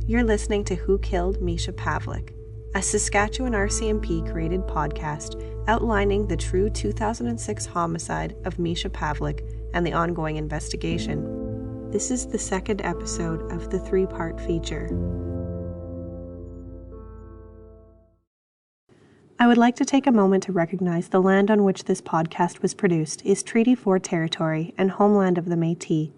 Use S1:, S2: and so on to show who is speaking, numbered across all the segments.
S1: You're listening to Who Killed Misha Pavelick, a Saskatchewan RCMP-created podcast outlining the true 2006 homicide of Misha Pavelick and the ongoing investigation. This is the second episode of the three-part feature. I would like to take a moment to recognize the land on which this podcast was produced is Treaty 4 territory and homeland of the Métis.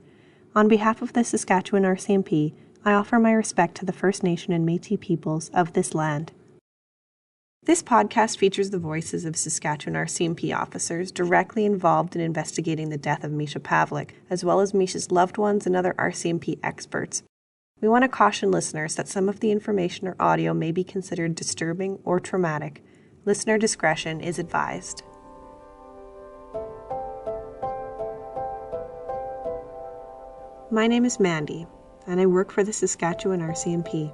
S1: On behalf of the Saskatchewan RCMP, I offer my respect to the First Nation and Métis peoples of this land. This podcast features the voices of Saskatchewan RCMP officers directly involved in investigating the death of Misha Pavelick, as well as Misha's loved ones and other RCMP experts. We want to caution listeners that some of the information or audio may be considered disturbing or traumatic. Listener discretion is advised. My name is Mandy, and I work for the Saskatchewan RCMP.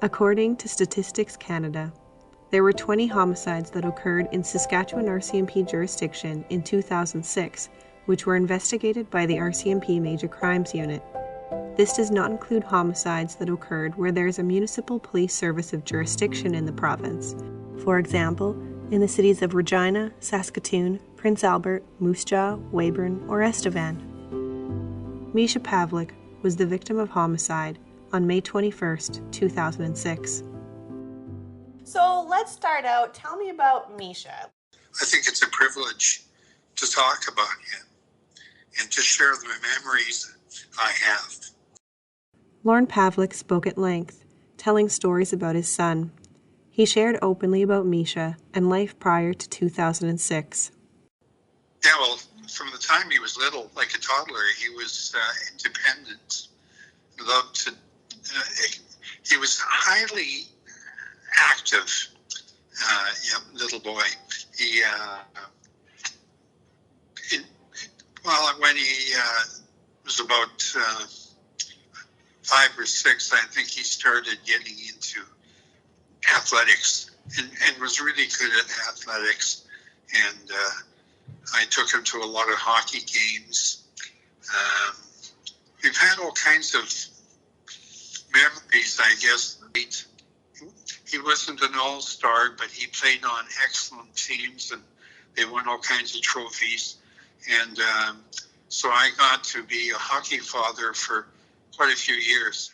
S1: According to Statistics Canada, there were 20 homicides that occurred in Saskatchewan RCMP jurisdiction in 2006, which were investigated by the RCMP Major Crimes Unit. This does not include homicides that occurred where there is a municipal police service of jurisdiction in the province. For example, in the cities of Regina, Saskatoon, Prince Albert, Moose Jaw, Weyburn, or Estevan. Misha Pavelick was the victim of homicide on May 21st, 2006.
S2: So let's start out. Tell me about Misha.
S3: I think it's a privilege to talk about him and to share the memories I have.
S1: Lorne Pavelick spoke at length, telling stories about his son. He shared openly about Misha and life prior to 2006.
S3: Yeah, well, from the time he was little, like a toddler, he was independent. Loved to. He was highly active, little boy. When he was about 5 or 6, I think he started getting into athletics and was really good at athletics. And I took him to a lot of hockey games. We've had all kinds of memories, I guess. He wasn't an all-star, but he played on excellent teams and they won all kinds of trophies. And so I got to be a hockey father for quite a few years.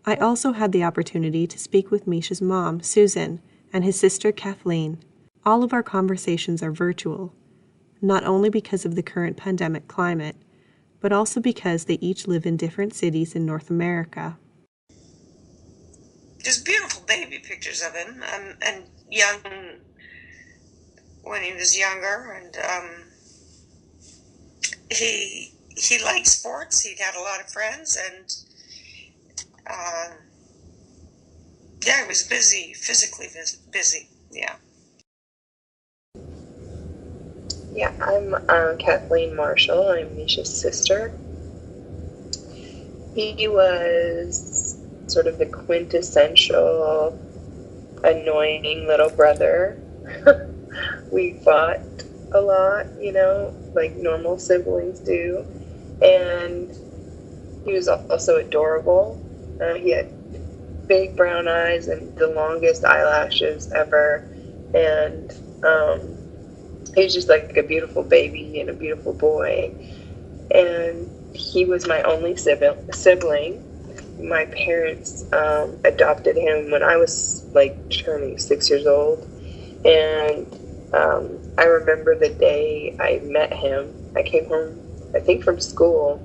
S1: I also had the opportunity to speak with Misha's mom, Susan, and his sister, Kathleen. All of our conversations are virtual, not only because of the current pandemic climate, but also because they each live in different cities in North America.
S4: There's beautiful baby pictures of him, and young, when he was younger, and he liked sports. He had a lot of friends, and he was busy, physically busy. Yeah.
S5: Yeah, I'm Kathleen Marshall. I'm Misha's sister. He was sort of the quintessential annoying little brother. We fought a lot, like normal siblings do. And he was also adorable. He had big brown eyes and the longest eyelashes ever. And he was just like a beautiful baby and a beautiful boy. And he was my only sibling. My parents adopted him when I was like turning 6 years old. And I remember the day I met him. I came home, I think, from school,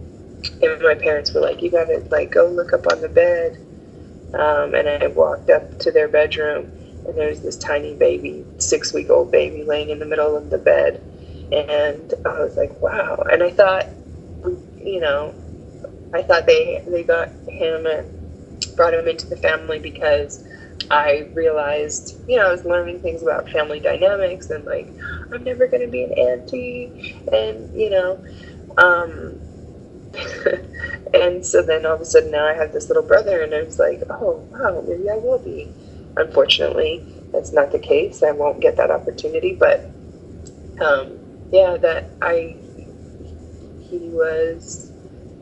S5: and my parents were like, "You gotta go look up on the bed." And I walked up to their bedroom, and there was this tiny baby, 6-week-old baby, laying in the middle of the bed. And I was like, "Wow!" And I thought, they got him and brought him into the family because I realized, I was learning things about family dynamics and I'm never going to be an auntie, and and so then all of a sudden now I have this little brother, and I was like, oh wow, maybe I will be. Unfortunately, that's not the case. I won't get that opportunity, but he was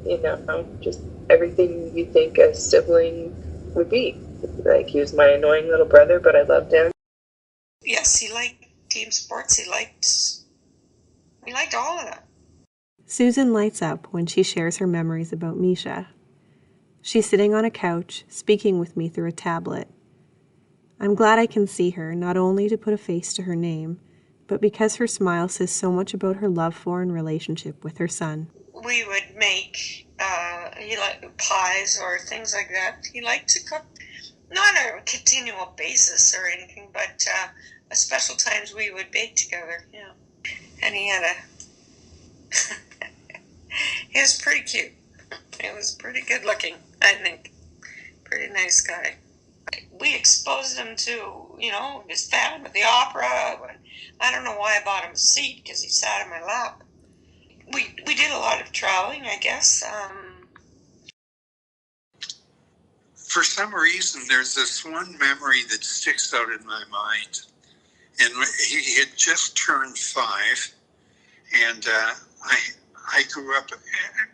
S5: you know, just everything you think a sibling would be. Like, he was my annoying little brother, but I loved him.
S4: Yes, he liked team sports. He liked all of that.
S1: Susan lights up when she shares her memories about Misha. She's sitting on a couch, speaking with me through a tablet. I'm glad I can see her, not only to put a face to her name, but because her smile says so much about her love for and relationship with her son.
S4: We would make he liked pies or things like that. He liked to cook, not on a continual basis or anything, but at special times we would bake together. Yeah, and he had he was pretty cute. He was pretty good looking, I think. Pretty nice guy. We exposed him to, his Phantom of the Opera. I don't know why I bought him a seat, because he sat in my lap. We did a lot of traveling, I guess.
S3: For some reason, there's this one memory that sticks out in my mind. And he had just turned 5, and I grew up,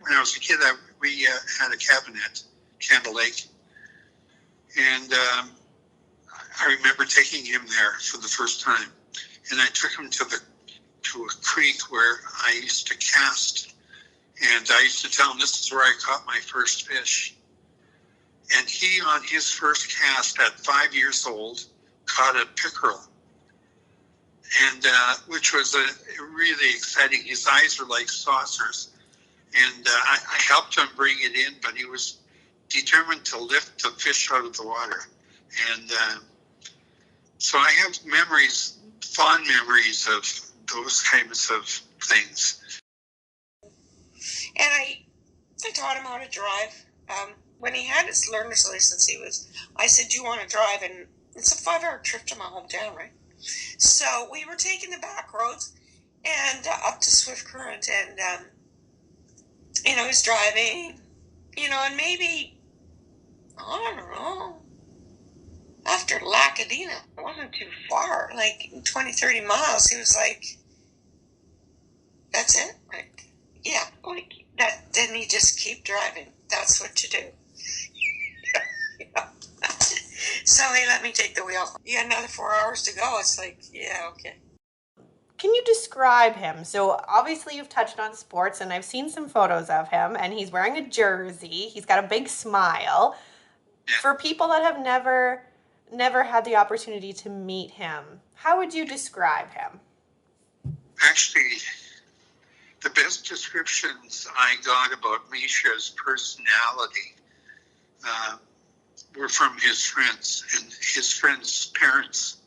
S3: when I was a kid, we had a cabin at Campbell Lake. And I remember taking him there for the first time. And I took him to a creek where I used to cast. And I used to tell him this is where I caught my first fish. And he, on his first cast at 5 years old, caught a pickerel. And which was really exciting. His eyes were like saucers. And I helped him bring it in, but he was determined to lift the fish out of the water. And so I have fond memories of those kinds of things.
S4: And I taught him how to drive. When he had his learner's license, I said, "Do you want to drive?" And it's a 5-hour trip to my hometown, right? So we were taking the back roads and up to Swift Current, and he was driving, and maybe, I don't know, after Lacadena, it wasn't too far, like 20, 30 miles, he was like, "That's it?" Like, yeah, like that. Then you just keep driving. That's what you do. So he let me take the wheel. You got another 4 hours to go. It's like, yeah, okay.
S2: Can you describe him? So obviously you've touched on sports, and I've seen some photos of him, and he's wearing a jersey. He's got a big smile. For people that have never had the opportunity to meet him, how would you describe him?
S3: Actually, the best descriptions I got about Misha's personality were from his friends and his friends' parents.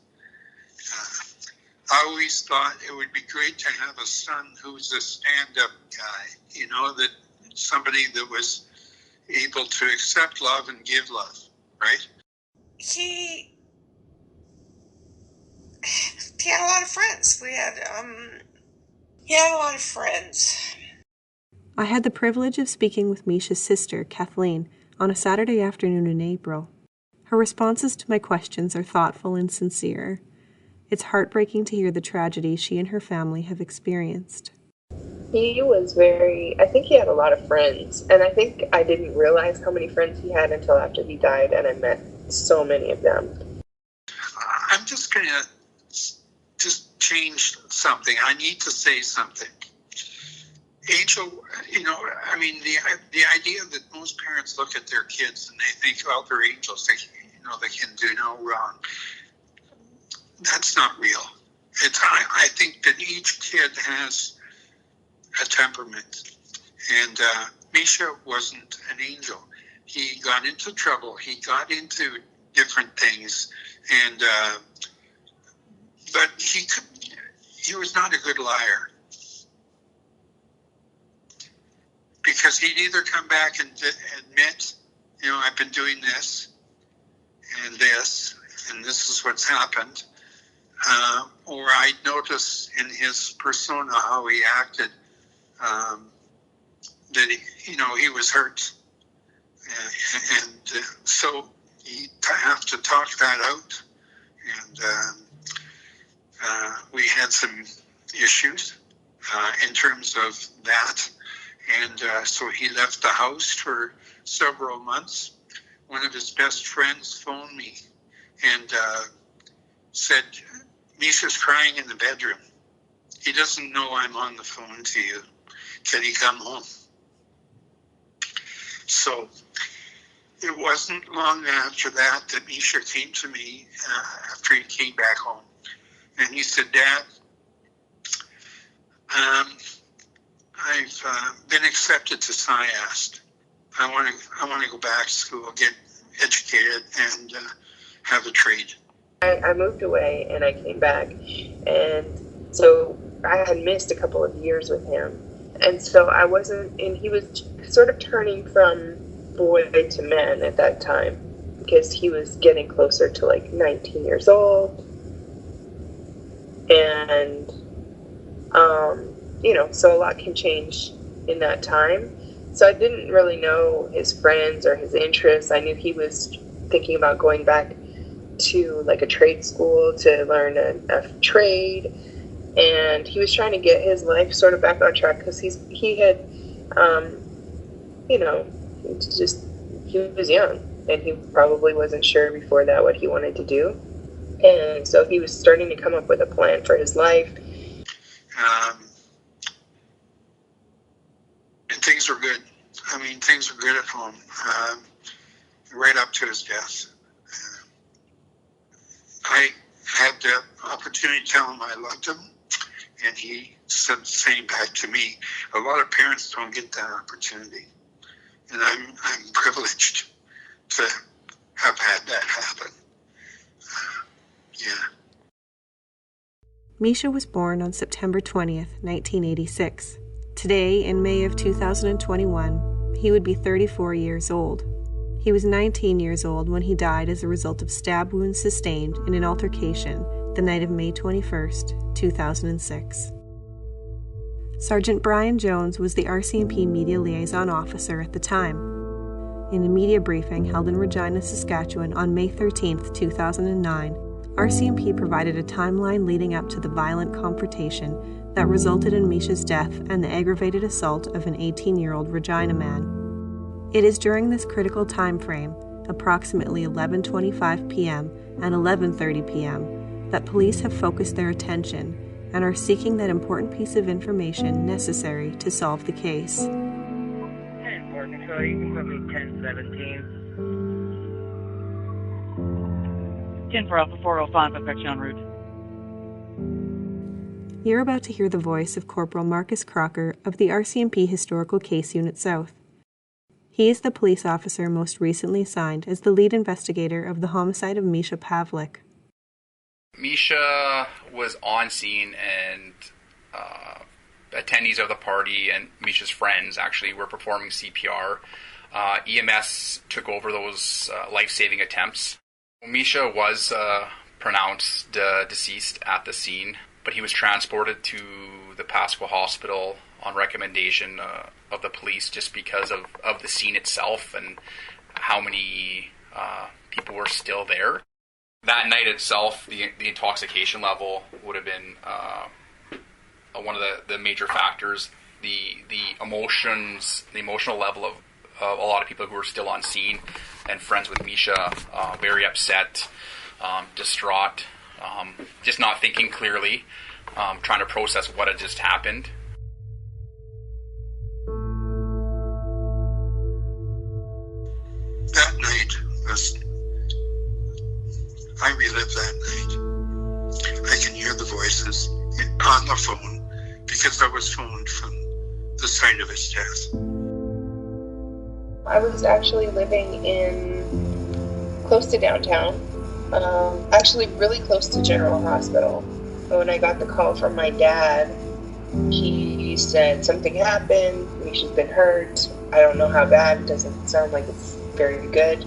S3: I always thought it would be great to have a son who's a stand-up guy, that somebody that was able to accept love and give love, right?
S4: He had a lot of friends. He had a lot of friends.
S1: I had the privilege of speaking with Misha's sister, Kathleen, on a Saturday afternoon in April. Her responses to my questions are thoughtful and sincere. It's heartbreaking to hear the tragedy she and her family have experienced.
S5: He was I think he had a lot of friends, and I think I didn't realize how many friends he had until after he died, and I met so many of them.
S3: I'm just going to just change something. I need to say something. Angel, the idea that most parents look at their kids and they think, well, they're angels, they can do no wrong. That's not real. I think that each kid has a temperament. And Misha wasn't an angel. He got into trouble. He got into different things. And but he was not a good liar. Because he'd either come back and admit, I've been doing this, and this is what's happened. Or I'd notice in his persona how he acted, that he was hurt. And so he'd have to talk that out. And we had some issues in terms of that. And so he left the house for several months. One of his best friends phoned me and said, Misha's crying in the bedroom. He doesn't know I'm on the phone to you. Can he come home? So it wasn't long after that Misha came to me after he came back home. And he said, Dad, I've been accepted to SciAst. I want to go back to school, get educated, and have a trade.
S5: I moved away and I came back, and so I had missed a couple of years with him, and so I wasn't. And he was sort of turning from boy to man at that time because he was getting closer to like 19 years old, and so a lot can change in that time. So I didn't really know his friends or his interests. I knew he was thinking about going back to like a trade school to learn a trade, and he was trying to get his life sort of back on track because he was young, and he probably wasn't sure before that what he wanted to do, and so he was starting to come up with a plan for his life.
S3: And things were good. I mean, things were good at home, right up to his death. I had the opportunity to tell him I loved him, and he said the same back to me. A lot of parents don't get that opportunity, and I'm privileged to have had that happen.
S1: Misha was born on September 20th, 1986. Today, in May of 2021, he would be 34 years old. He was 19 years old when he died as a result of stab wounds sustained in an altercation the night of May 21st, 2006. Sergeant Brian Jones was the RCMP Media Liaison Officer at the time. In a media briefing held in Regina, Saskatchewan on May 13th, 2009, RCMP provided a timeline leading up to the violent confrontation that resulted in Misha's death and the aggravated assault of an 18-year-old Regina man. It is during this critical time frame, approximately 11:25 p.m. and 11:30 p.m., that police have focused their attention and are seeking that important piece of information necessary to solve the case.
S6: 10-4 control, you can put me 1017. 10-4 Alpha 405, I've got you en route.
S1: You're about to hear the voice of Corporal Marcus Crocker of the RCMP Historical Case Unit South. He is the police officer most recently assigned as the lead investigator of the homicide of Misha Pavelick.
S7: Misha was on scene, and attendees of the party and Misha's friends actually were performing CPR. EMS took over those life-saving attempts. Misha was pronounced deceased at the scene, but he was transported to the Pasqua Hospital on recommendation of the police just because of the scene itself and how many people were still there. That night itself, the intoxication level would have been one of the major factors. The emotional level of a lot of people who were still on scene and friends with Misha, very upset, distraught, just not thinking clearly, trying to process what had just happened.
S3: That night I relived that night. I can hear the voices on the phone because I was phoned from the site of his death.
S5: I was actually living close to downtown, actually really close to General Hospital. But when I got the call from my dad, he said something happened, Misha's been hurt, I don't know how bad, it doesn't sound like it's very good.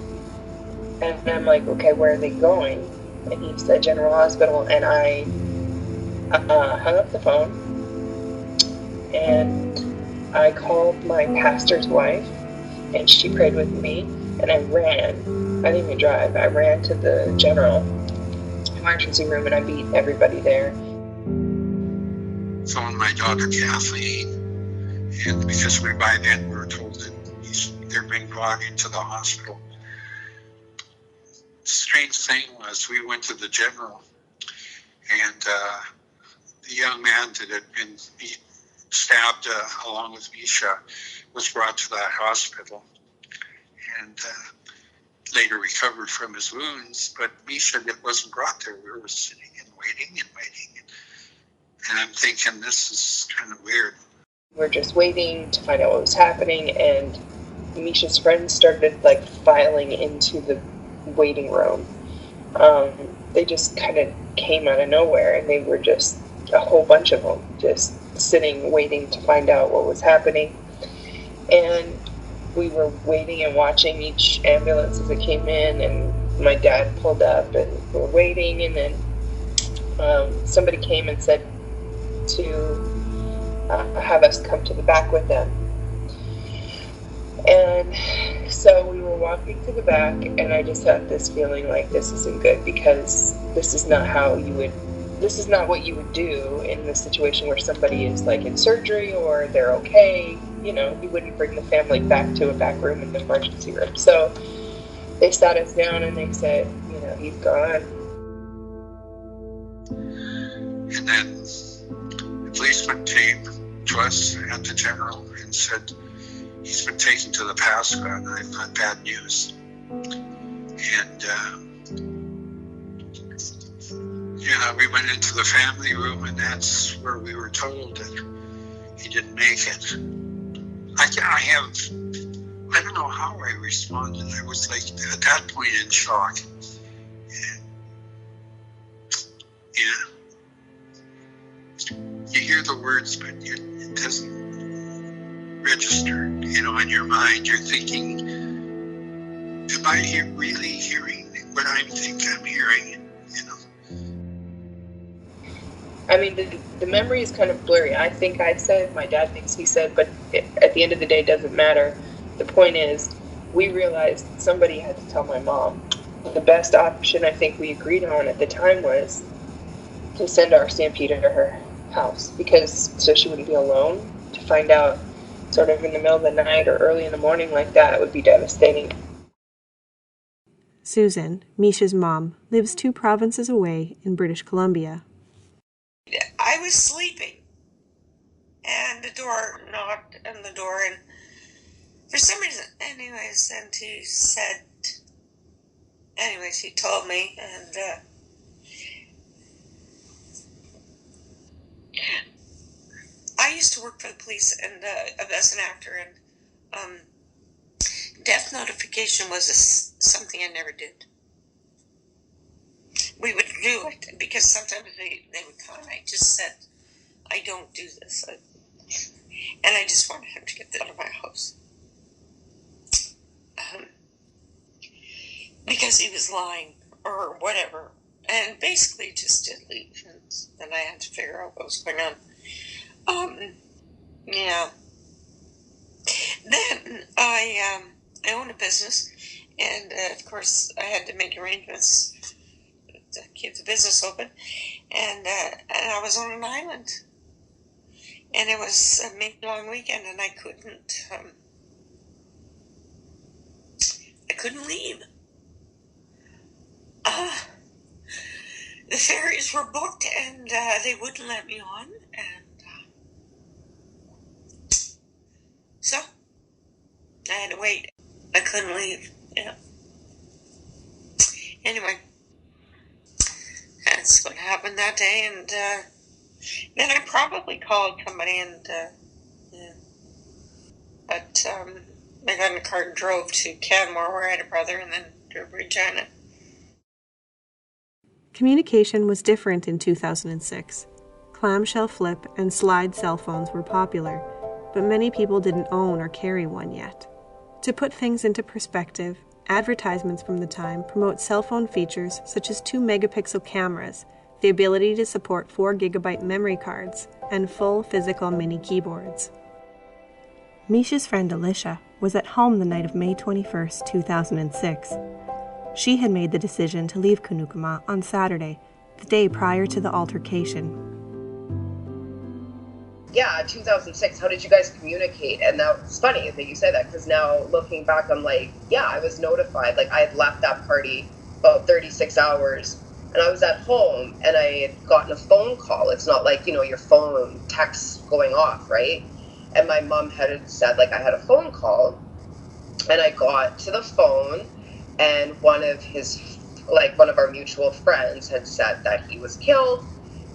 S5: And I'm like, okay, where are they going? And he said General Hospital, and I hung up the phone, and I called my pastor's wife, and she prayed with me, and I ran. I didn't even drive. I ran to the general emergency room, and I beat everybody there.
S3: Phoned my daughter Kathleen, And because by then we were told that they're being brought into the hospital. Strange thing was, we went to the general, and the young man that had been stabbed along with Misha was brought to that hospital and later recovered from his wounds. But Misha wasn't brought there. We were sitting and waiting. And I'm thinking, this is kind of weird.
S5: We're just waiting to find out what was happening, and Misha's friends started filing into the waiting room. They just kind of came out of nowhere, and they were just a whole bunch of them just sitting waiting to find out what was happening. And we were waiting and watching each ambulance as it came in, and my dad pulled up, and we were waiting, and then somebody came and said to have us come to the back with them. And so we were walking to the back, and I just had this feeling like this isn't good, because this is not what you would do in the situation where somebody is in surgery or they're okay. You wouldn't bring the family back to a back room in the emergency room. So they sat us down and they said, he's gone.
S3: And then the policeman came to us at the general and said, he's been taken to the Pasca, and I've got bad news. And, we went into the family room, and that's where we were told that he didn't make it. I don't know how I responded. I was at that point in shock. And, you hear the words, but it doesn't register, in your mind. You're thinking, am I really hearing what I think I'm hearing?
S5: I mean, the memory is kind of blurry. I think I said, my dad thinks he said, but at the end of the day, it doesn't matter. The point is, we realized somebody had to tell my mom. The best option I think we agreed on at the time was to send our Stampede to her house, so she wouldn't be alone. To find out sort of in the middle of the night or early in the morning like that would be devastating.
S1: Susan, Misha's mom, lives 2 provinces away in British Columbia.
S4: I was sleeping, and the door knocked on the door, and for some reason, he told me, and I used to work for the police and as an actor, and death notification was something I never did. We would do it because sometimes they would come, and I just said, I don't do this. And I just wanted him to get out of my house. Because he was lying or whatever. And basically just did leave. And then I had to figure out what was going on. Yeah. Then I own a business. And of course I had to make arrangements to keep the business open. And I was on an island. And it was a mid-long weekend, and I couldn't leave. The ferries were booked, and they wouldn't let me on, and so I had to wait. I couldn't leave. Yeah. Anyway, that's what happened that day, and then I probably called somebody, and yeah. But I got in a car and drove to Canmore, where I had a brother, and then to Regina.
S1: Communication was different in 2006. Clamshell flip and slide cell phones were popular, but many people didn't own or carry one yet. To put things into perspective, advertisements from the time promote cell phone features such as 2-megapixel cameras, the ability to support 4GB memory cards, and full physical mini keyboards. Misha's friend Alicia was at home the night of May 21, 2006. She had made the decision to leave Kunukama on Saturday, the day prior to the altercation.
S5: yeah, 2006, how did you guys communicate? And that's funny that you say that, because now looking back, I'm like, yeah, I was notified. Like, I had left that party about 36 hours, and I was at home, and I had gotten a phone call. It's not like, your phone texts going off, right? And my mom had said, like, I had a phone call, and I got to the phone, and one of our mutual friends had said that he was killed.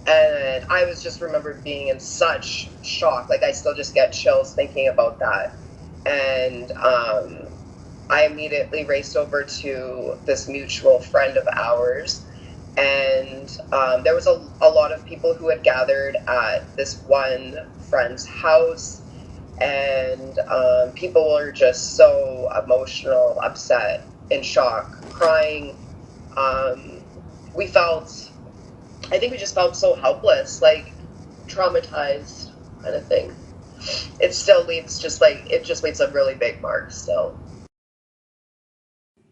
S5: And I was just remembered being in such shock. Like, I still just get chills thinking about that. And I immediately raced over to this mutual friend of ours. And there was a lot of people who had gathered at this one friend's house. And people were just so emotional, upset, in shock, crying. I think we just felt so helpless, like traumatized kind of thing. It still leaves it just leaves a really big mark still.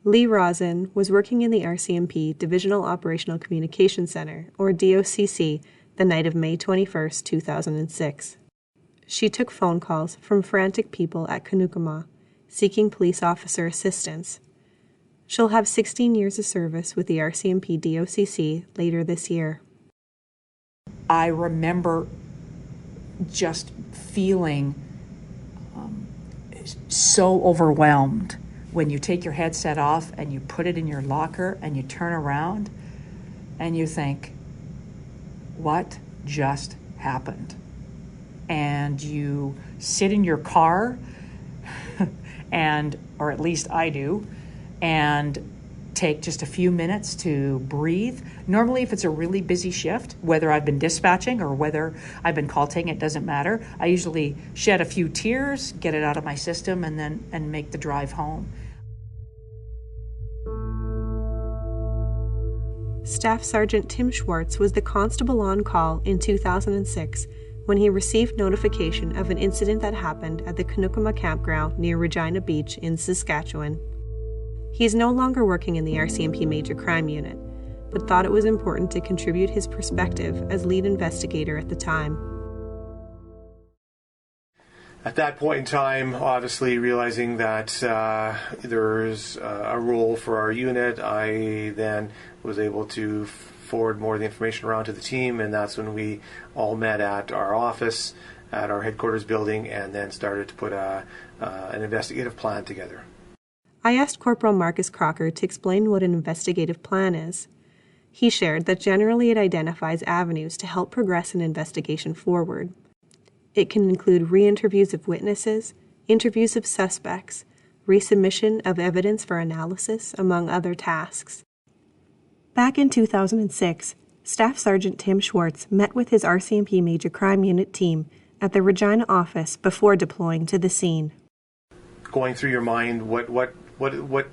S1: Lee Rosin was working in the RCMP Divisional Operational Communication Center, or DOCC, the night of May 21st, 2006. She took phone calls from frantic people at Kanukama, seeking police officer assistance. She'll have 16 years of service with the RCMP DOCC later this year.
S8: I remember just feeling so overwhelmed when you take your headset off and you put it in your locker and you turn around and you think, what just happened? And you sit in your car or at least I do, and take just a few minutes to breathe. Normally, if it's a really busy shift, whether I've been dispatching or whether I've been call taking, it doesn't matter. I usually shed a few tears, get it out of my system, and make the drive home.
S1: Staff Sergeant Tim Schwartz was the constable on call in 2006 when he received notification of an incident that happened at the Kanukama campground near Regina Beach in Saskatchewan. He is no longer working in the RCMP Major Crime Unit, but thought it was important to contribute his perspective as lead investigator at the time.
S9: At that point in time, obviously realizing that there's a role for our unit, I then was able to forward more of the information around to the team, and that's when we all met at our office, at our headquarters building, and then started to put an investigative plan together.
S1: I asked Corporal Marcus Crocker to explain what an investigative plan is. He shared that generally it identifies avenues to help progress an investigation forward. It can include re-interviews of witnesses, interviews of suspects, resubmission of evidence for analysis, among other tasks. Back in 2006, Staff Sergeant Tim Schwartz met with his RCMP Major Crime Unit team at the Regina office before deploying to the scene.
S9: Going through your mind, what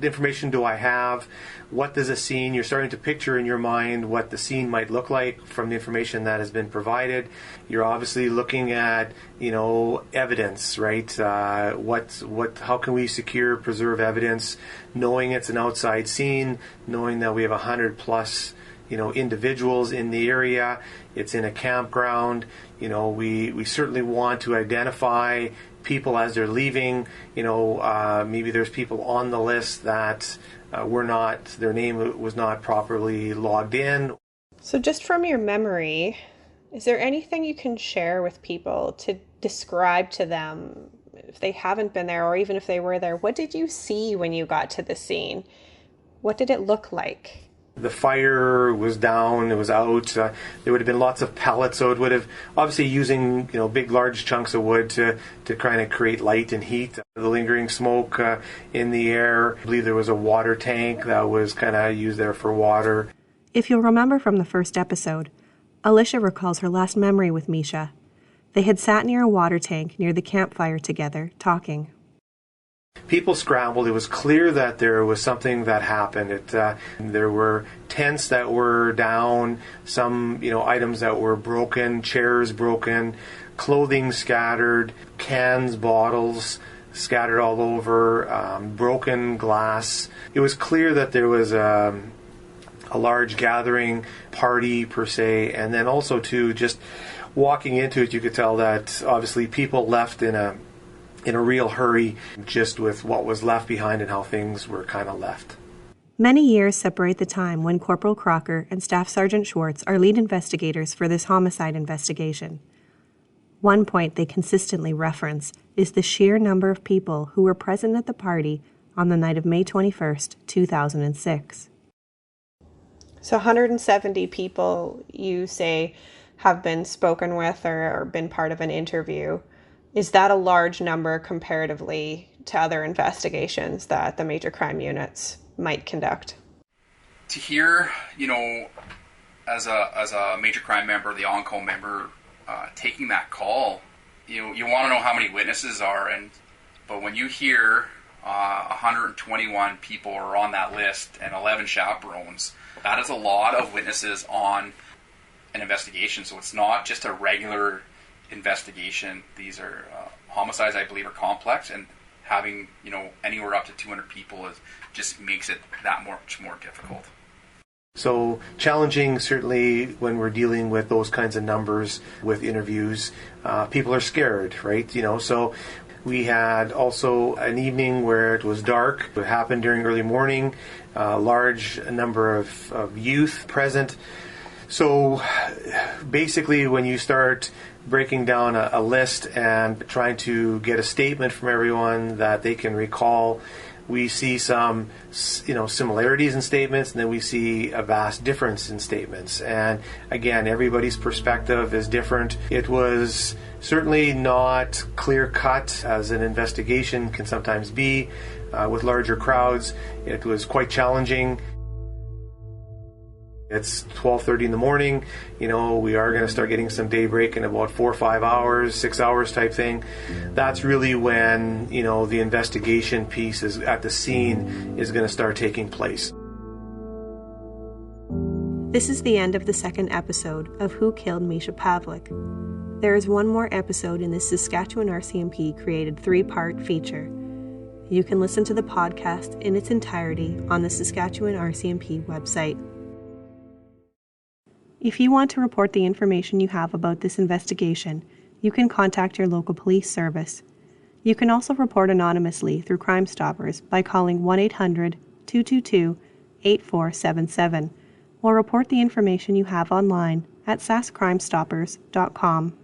S9: information do I have? What does a scene? You're starting to picture in your mind what the scene might look like from the information that has been provided. You're obviously looking at, evidence, right? How can we secure, preserve evidence, knowing it's an outside scene, knowing that we have 100 plus, individuals in the area. It's in a campground. We certainly want to identify people as they're leaving. Maybe there's people on the list that their name was not properly logged in.
S2: So just from your memory, is there anything you can share with people to describe to them, if they haven't been there or even if they were there, what did you see when you got to the scene? What did it look like?
S9: The fire was down, it was out. There would have been lots of pellets, so it would have obviously using big, large chunks of wood to kind of create light and heat. The lingering smoke in the air. I believe there was a water tank that was kind of used there for water.
S1: If you'll remember from the first episode, Alicia recalls her last memory with Misha. They had sat near a water tank near the campfire together, talking.
S9: People scrambled. It was clear that there was something that happened. There were tents that were down, some items that were broken, chairs broken, clothing scattered, cans, bottles scattered all over, broken glass. It was clear that there was a large gathering, party per se, and then also too just walking into it, you could tell that obviously people left in a real hurry, just with what was left behind and how things were kind of left.
S1: Many years separate the time when Corporal Crocker and Staff Sergeant Schwartz are lead investigators for this homicide investigation. One point they consistently reference is the sheer number of people who were present at the party on the night of May 21st, 2006. So 170 people, you say, have been spoken with or been part of an interview. Is that a large number comparatively to other investigations that the major crime units might conduct?
S7: To hear, as a major crime member, the on-call member, taking that call, you want to know how many witnesses are, but when you hear 121 people are on that list and 11 chaperones, that is a lot of witnesses on an investigation. So it's not just a regular investigation. These are homicides, I believe, are complex, and having anywhere up to 200 people just makes it that much more difficult.
S9: So challenging, certainly, when we're dealing with those kinds of numbers with interviews. People are scared, right? So we had also an evening where it was dark. It happened during early morning. A large number of youth present. So basically, when you start breaking down a list and trying to get a statement from everyone that they can recall, we see some similarities in statements, and then we see a vast difference in statements. And again, everybody's perspective is different. It was certainly not clear-cut, as an investigation can sometimes be with larger crowds. It was quite challenging. It's 12:30 in the morning. We are going to start getting some daybreak in about 4 or 5 hours, 6 hours type thing. That's really when, the investigation piece is at the scene is going to start taking place.
S1: This is the end of the second episode of Who Killed Misha Pavelick. There is one more episode in this Saskatchewan RCMP created 3-part feature. You can listen to the podcast in its entirety on the Saskatchewan RCMP website. If you want to report the information you have about this investigation, you can contact your local police service. You can also report anonymously through Crime Stoppers by calling 1-800-222-8477, or report the information you have online at saskcrimestoppers.com.